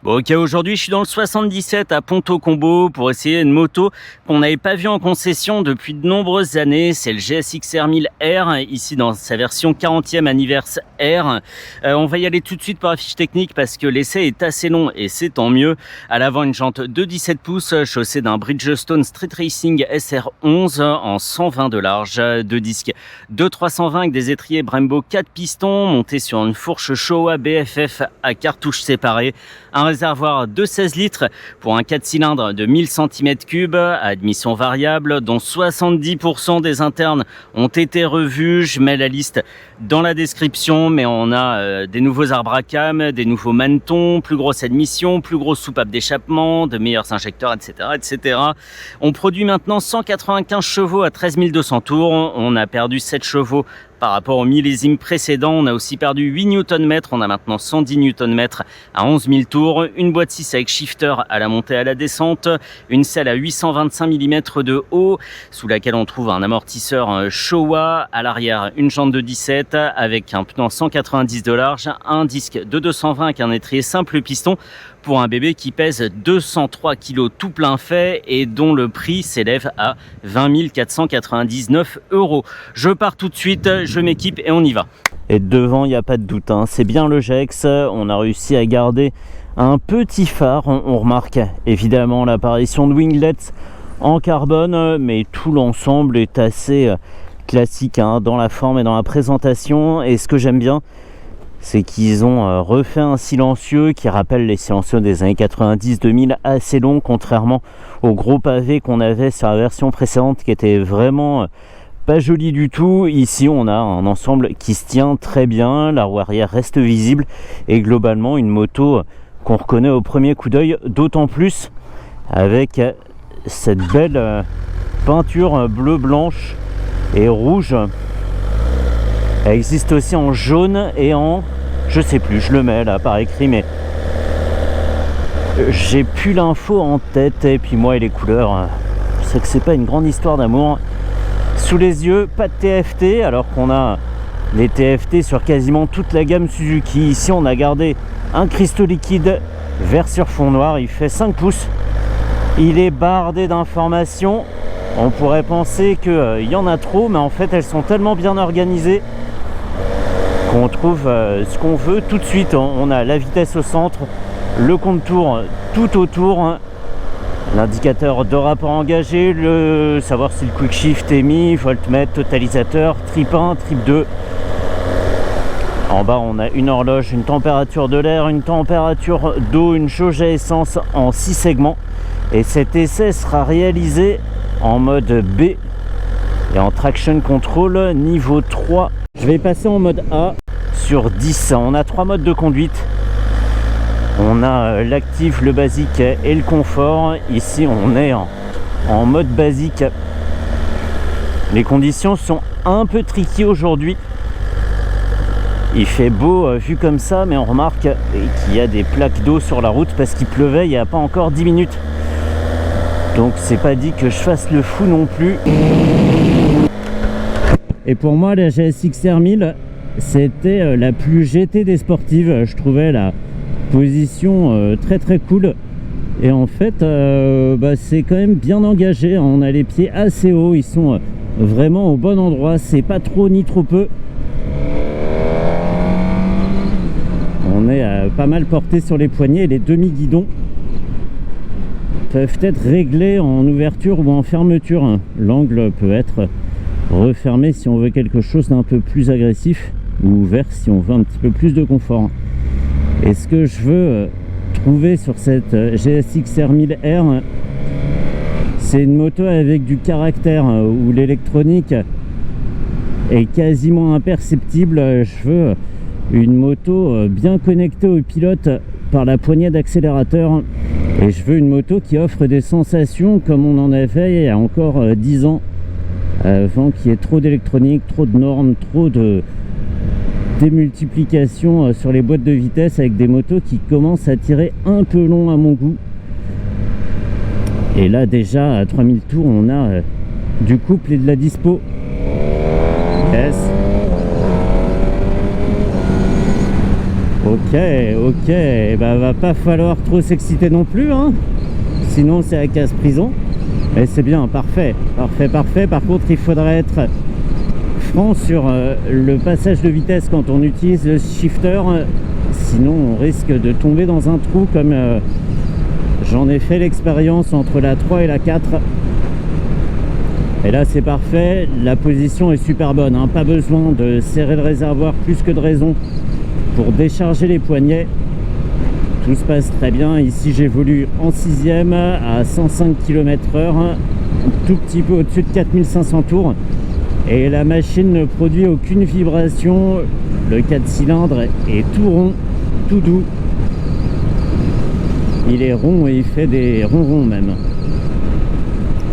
Bon, ok, aujourd'hui je suis dans le 77 à Ponto-Combo pour essayer une moto qu'on n'avait pas vue en concession depuis de nombreuses années. C'est le GSX-R 1000R, ici dans sa version 40e anniversaire. On va y aller tout de suite par la fiche technique parce que l'essai est assez long et c'est tant mieux. À l'avant, une jante de 17 pouces chaussée d'un Bridgestone Street Racing SR11 en 120 de large. Deux disques de 320 avec des étriers Brembo 4 pistons montés sur une fourche Showa BFF à cartouches séparées. Un réservoir de 16 litres pour un 4 cylindres de 1000 cm3 à admission variable, dont 70% des internes ont été revus. Je mets la liste dans la description, mais on a des nouveaux arbres à cam, des nouveaux manetons, plus grosse admission, plus grosse soupape d'échappement, de meilleurs injecteurs, etc. On produit maintenant 195 chevaux à 13 200 tours. On a perdu 7 chevaux par rapport au millésime précédent. On a aussi perdu 8 Nm, on a maintenant 110 Nm à 11 000 tours, une boîte 6 avec shifter à la montée et à la descente, une selle à 825 mm de haut, sous laquelle on trouve un amortisseur Showa, à l'arrière une jante de 17 avec un pneu 190 de large, un disque de 220 avec un étrier simple piston, pour un bébé qui pèse 203 kg tout plein fait et dont le prix s'élève à 20 499 €. Je pars tout de suite, je m'équipe et on y va. Et devant, il n'y a pas de doute, hein. C'est bien le GEX. On a réussi à garder un petit phare. On remarque évidemment l'apparition de winglets en carbone, mais tout l'ensemble est assez classique, hein, dans la forme et dans la présentation. Et ce que j'aime bien, c'est qu'ils ont refait un silencieux qui rappelle les silencieux des années 90-2000, assez long, contrairement au gros pavé qu'on avait sur la version précédente qui était vraiment pas joli du tout. Ici on a un ensemble qui se tient très bien, la roue arrière reste visible et globalement une moto qu'on reconnaît au premier coup d'œil, d'autant plus avec cette belle peinture bleu, blanche et rouge. Elle existe aussi en jaune et en... je sais plus, je le mets là par écrit, mais j'ai plus l'info en tête. Et puis moi et les couleurs, c'est que c'est pas une grande histoire d'amour. Sous les yeux, pas de TFT, alors qu'on a les TFT sur quasiment toute la gamme Suzuki. Ici on a gardé un cristaux liquide vert sur fond noir, il fait 5 pouces. Il est bardé d'informations. On pourrait penser qu'il y en a trop, mais en fait elles sont tellement bien organisées qu'on trouve ce qu'on veut tout de suite. On a la vitesse au centre, le compte-tours tout autour, l'indicateur de rapport engagé, savoir si le quick shift est mis, voltmètre, totalisateur, trip 1, trip 2. En bas on a une horloge, une température de l'air, une température d'eau, une jauge à essence en 6 segments. Et cet essai sera réalisé en mode B et en traction control niveau 3. Je vais passer en mode A sur 10. On a 3 modes de conduite. On a l'actif, le basique et le confort. Ici on est en mode basique. Les conditions sont un peu tricky aujourd'hui. Il fait beau vu comme ça, mais on remarque qu'il y a des plaques d'eau sur la route parce qu'il pleuvait il n'y a pas encore 10 minutes. Donc c'est pas dit que je fasse le fou non plus. Et pour moi la GSX-R 1000 c'était la plus GT des sportives. Je trouvais la position très cool. Et en fait c'est quand même bien engagé. On a les pieds assez hauts, ils sont vraiment au bon endroit. C'est pas trop ni trop peu. On est pas mal porté sur les poignets. Les demi-guidons peuvent être réglés en ouverture ou en fermeture. L'angle peut être refermé si on veut quelque chose d'un peu plus agressif, ou ouvert si on veut un petit peu plus de confort. Et ce que je veux trouver sur cette GSX-R 1000R, c'est une moto avec du caractère, où l'électronique est quasiment imperceptible. Je veux une moto bien connectée au pilote par la poignée d'accélérateur. Et je veux une moto qui offre des sensations comme on en avait il y a encore 10 ans, avant qu'il y ait trop d'électronique, trop de normes, trop de démultiplication sur les boîtes de vitesse, avec des motos qui commencent à tirer un peu long à mon goût. Et là déjà à 3000 tours on a du couple et de la dispo. Yes. Ok, ok, bah va pas falloir trop s'exciter non plus, hein. Sinon c'est la casse-prison. Mais c'est bien, parfait, parfait, parfait. Par contre, il faudrait être franc sur le passage de vitesse quand on utilise le shifter. Sinon, on risque de tomber dans un trou comme j'en ai fait l'expérience entre la 3 et la 4. Et là, c'est parfait. La position est super bonne, hein. Pas besoin de serrer le réservoir plus que de raison pour décharger les poignets. Tout se passe très bien. Ici, j'évolue en 6e à 105 km/h, un tout petit peu au-dessus de 4500 tours. Et la machine ne produit aucune vibration. Le 4 cylindres est tout rond, tout doux. Il est rond et il fait des ronrons même.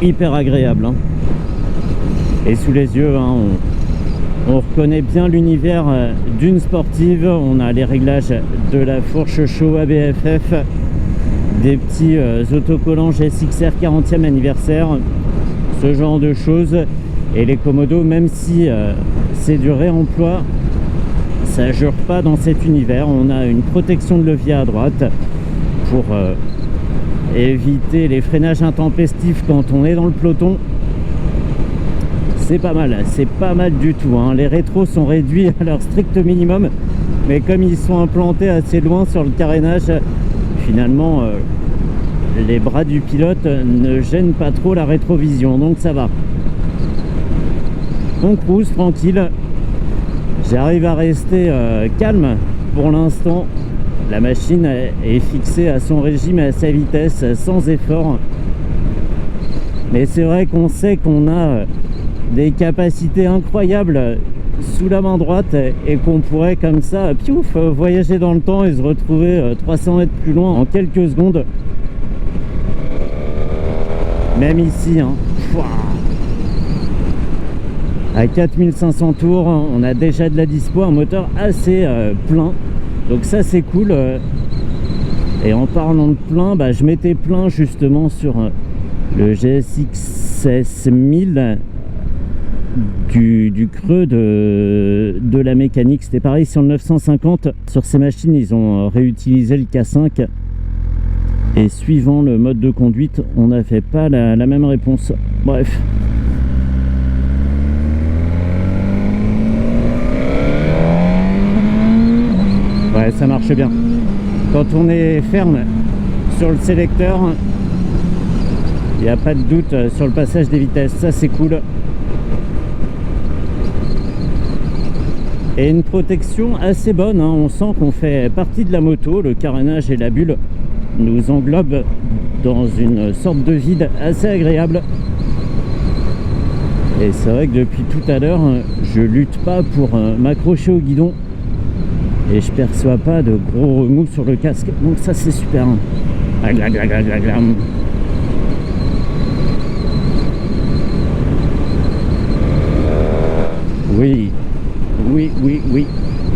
Hyper agréable, hein. Et sous les yeux, hein, on reconnaît bien l'univers d'une sportive. On a les réglages de la fourche chaud ABFF, des petits autocollants GSX-R 40e anniversaire, ce genre de choses. Et les commodos, même si c'est du réemploi, ça jure pas dans cet univers. On a une protection de levier à droite pour éviter les freinages intempestifs quand on est dans le peloton. C'est pas mal du tout, hein. Les rétros sont réduits à leur strict minimum, mais comme ils sont implantés assez loin sur le carénage, finalement les bras du pilote ne gênent pas trop la rétrovision, donc ça va. On cruise tranquille. J'arrive à rester calme pour l'instant. La machine est fixée à son régime et à sa vitesse sans effort. Mais c'est vrai qu'on sait qu'on a des capacités incroyables sous la main droite et qu'on pourrait comme ça, piouf, voyager dans le temps et se retrouver 300 mètres plus loin en quelques secondes. Même ici, hein. À 4500 tours, on a déjà de la dispo, un moteur assez plein. Donc ça c'est cool. Et en parlant de plein, bah, je m'étais plein justement sur le GSX 1000 du creux de la mécanique. C'était pareil sur le 950. Sur ces machines, ils ont réutilisé le K5. Et suivant le mode de conduite, on n'avait pas la même réponse. Bref. Ouais, ça marche bien. Quand on est ferme sur le sélecteur, il n'y a pas de doute sur le passage des vitesses. Ça, c'est cool. Et une protection assez bonne, hein. On sent qu'on fait partie de la moto. Le carénage et la bulle nous englobent dans une sorte de vide assez agréable. Et c'est vrai que depuis tout à l'heure, je lutte pas pour m'accrocher au guidon. Et je perçois pas de gros remous sur le casque. Donc ça, c'est super. Oui. Oui, oui, oui.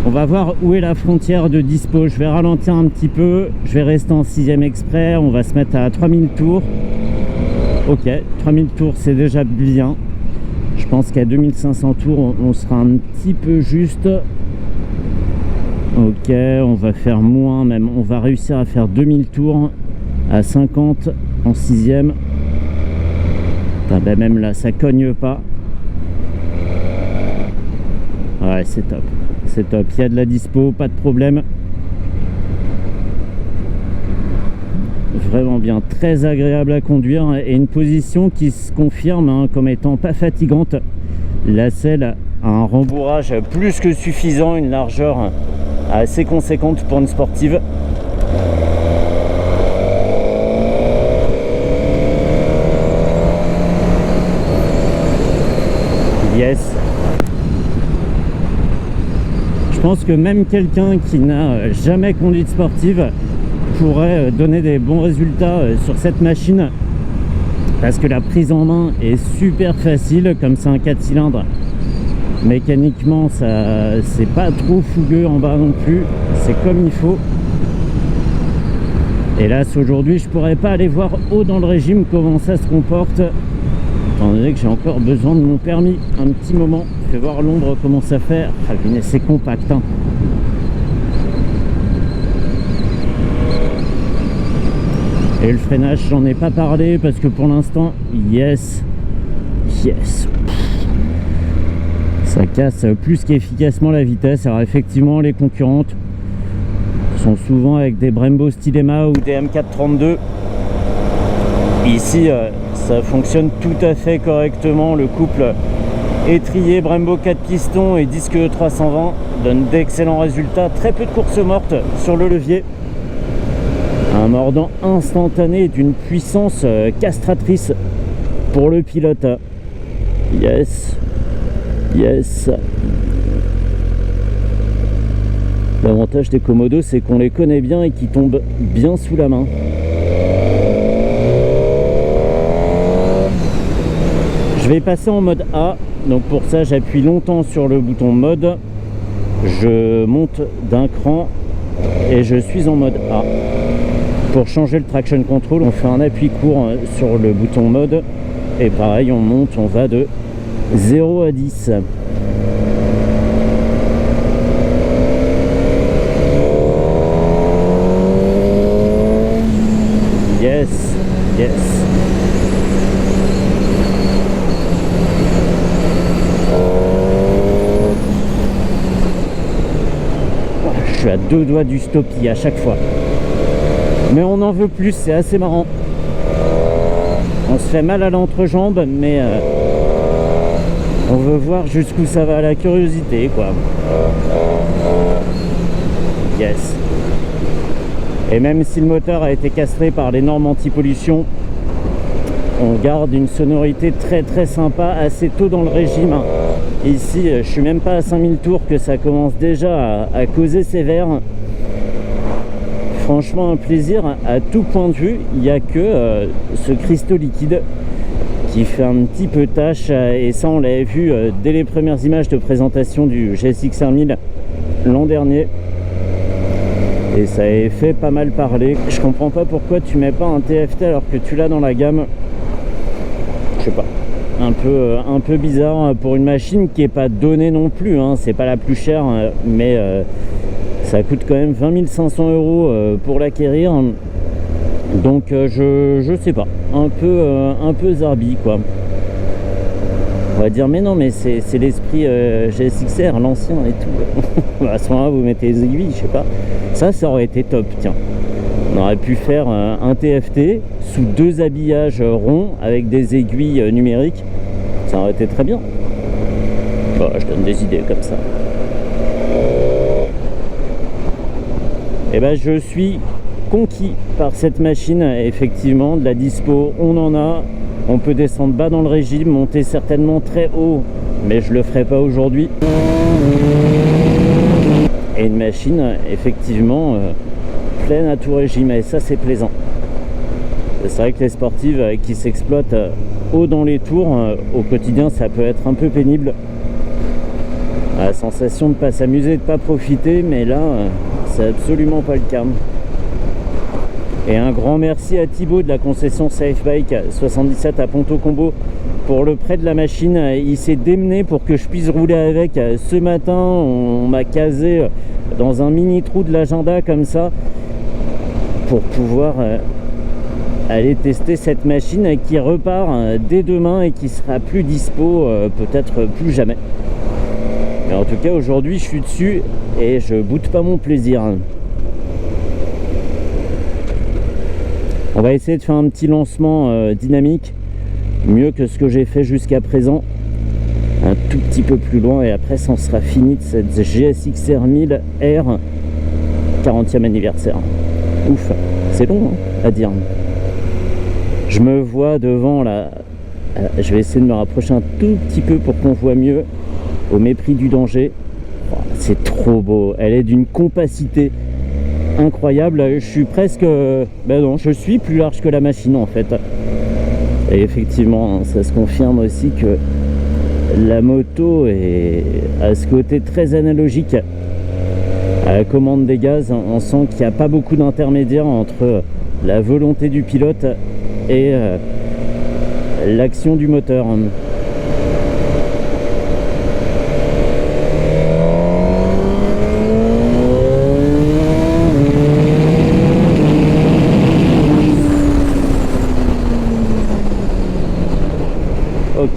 On va voir où est la frontière de dispo. Je vais ralentir un petit peu. Je vais rester en 6e exprès. On va se mettre à 3000 tours. Ok, 3000 tours, c'est déjà bien. Je pense qu'à 2500 tours, on sera un petit peu juste. Ok, on va faire moins même. On va réussir à faire 2000 tours à 50 en 6e. Ben même là, ça cogne pas. Ouais, c'est top. C'est top. Il y a de la dispo, pas de problème. Vraiment bien. Très agréable à conduire. Et une position qui se confirme, hein, comme étant pas fatigante. La selle a un rembourrage plus que suffisant, une largeur assez conséquente pour une sportive. Yes. Je pense que même quelqu'un qui n'a jamais conduit de sportive pourrait donner des bons résultats sur cette machine, parce que la prise en main est super facile. Comme c'est un 4 cylindres, mécaniquement ça c'est pas trop fougueux en bas non plus, c'est comme il faut. Hélas, aujourd'hui je pourrais pas aller voir haut dans le régime comment ça se comporte, étant donné que j'ai encore besoin de mon permis un petit moment. Je vais voir l'ombre comment ça fait. Ah, c'est compact, hein. Et le freinage, j'en ai pas parlé parce que pour l'instant, yes, ça casse plus qu'efficacement la vitesse. Alors effectivement, les concurrentes sont souvent avec des Brembo Stilema ou des M432. Ici, ça fonctionne tout à fait correctement. Le couple étrier Brembo 4 pistons et disque 320 donne d'excellents résultats. Très peu de courses mortes sur le levier. Un mordant instantané d'une puissance castratrice pour le pilote. Yes. L'avantage des Komodo, c'est qu'on les connaît bien et qu'ils tombent bien sous la main. Je vais passer en mode A, donc pour ça j'appuie longtemps sur le bouton mode, je monte d'un cran et je suis en mode A. Pour changer le traction control, on fait un appui court sur le bouton mode et pareil, on monte, on va de 0 à 10. Yes. Je suis à 2 doigts du stoppie à chaque fois. Mais on en veut plus, c'est assez marrant. On se fait mal à l'entrejambe, mais on veut voir jusqu'où ça va, la curiosité, quoi. Yes. Et même si le moteur a été castré par les normes anti-pollution, on garde une sonorité très très sympa assez tôt dans le régime. Ici, je suis même pas à 5000 tours que ça commence déjà à causer sévère. Franchement, un plaisir à tout point de vue. Il n'y a que ce cristaux liquide qui fait un petit peu tâche, et ça on l'avait vu dès les premières images de présentation du GSX-R 1000 l'an dernier, et ça avait fait pas mal parler. Je comprends pas pourquoi tu mets pas un TFT alors que tu l'as dans la gamme. Je sais pas, un peu bizarre pour une machine qui est pas donnée non plus, hein. C'est pas la plus chère, mais ça coûte quand même 20 500 € pour l'acquérir. Donc je sais pas, un peu zarbi, quoi. On va dire mais non, mais c'est l'esprit GSX-R, l'ancien et tout. À ce moment-là, vous mettez les aiguilles, je sais pas. Ça aurait été top, tiens. On aurait pu faire un TFT sous 2 habillages ronds avec des aiguilles numériques. Ça aurait été très bien. Bon, je donne des idées comme ça. Et ben je suis conquis par cette machine. Effectivement, de la dispo on en a, on peut descendre bas dans le régime, monter certainement très haut, mais je le ferai pas aujourd'hui. Et une machine effectivement pleine à tout régime, et ça c'est plaisant. C'est vrai que les sportives qui s'exploitent haut dans les tours au quotidien, ça peut être un peu pénible, la sensation de pas s'amuser, de pas profiter, mais là c'est absolument pas le cas. Et un grand merci à Thibaut de la concession Safe Bike 77 à Ponto Combo pour le prêt de la machine. Il s'est démené pour que je puisse rouler avec. Ce matin, on m'a casé dans un mini trou de l'agenda comme ça pour pouvoir aller tester cette machine qui repart dès demain et qui sera plus dispo peut-être plus jamais. Mais en tout cas, aujourd'hui, je suis dessus et je boude pas mon plaisir. On va essayer de faire un petit lancement dynamique, mieux que ce que j'ai fait jusqu'à présent. Un tout petit peu plus loin et après ça en sera fini de cette GSX-R 1000 R 40e anniversaire. Ouf, c'est long hein, à dire. Je me vois devant là, je vais essayer de me rapprocher un tout petit peu pour qu'on voit mieux, au mépris du danger. Oh, c'est trop beau, elle est d'une compacité incroyable. Je suis presque, ben non, je suis plus large que la machine en fait. Et effectivement, ça se confirme aussi que la moto a ce côté très analogique à la commande des gaz. On sent qu'il n'y a pas beaucoup d'intermédiaires entre la volonté du pilote et l'action du moteur.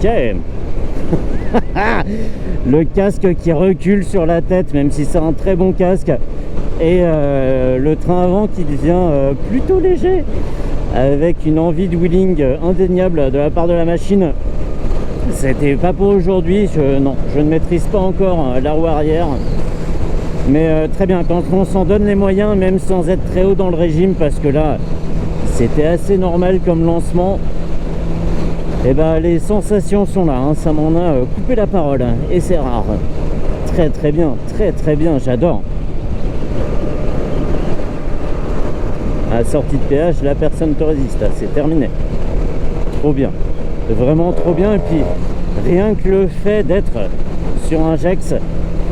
Ok. Le casque qui recule sur la tête, même si c'est un très bon casque. Et le train avant qui devient plutôt léger, avec une envie de wheeling indéniable de la part de la machine. C'était pas pour aujourd'hui, non, je ne maîtrise pas encore la roue arrière. Mais très bien, quand on s'en donne les moyens, même sans être très haut dans le régime, parce que là, c'était assez normal comme lancement. Et ben les sensations sont là, hein, ça m'en a coupé la parole, et c'est rare. Très bien, j'adore. À la sortie de péage, la personne te résiste, c'est terminé. Trop bien, vraiment trop bien. Et puis rien que le fait d'être sur un Gex,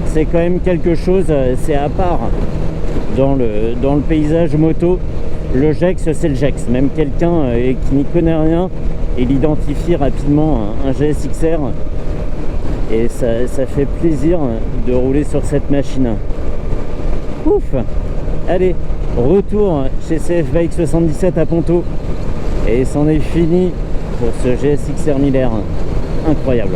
c'est quand même quelque chose, c'est à part dans le paysage moto. Le Gex, c'est le Gex, même quelqu'un qui n'y connaît rien, il identifie rapidement un GSX-R, et ça fait plaisir de rouler sur cette machine. Ouf. Allez, retour chez CF Bike 77 à Ponto, et c'en est fini pour ce GSX-R 1000R incroyable.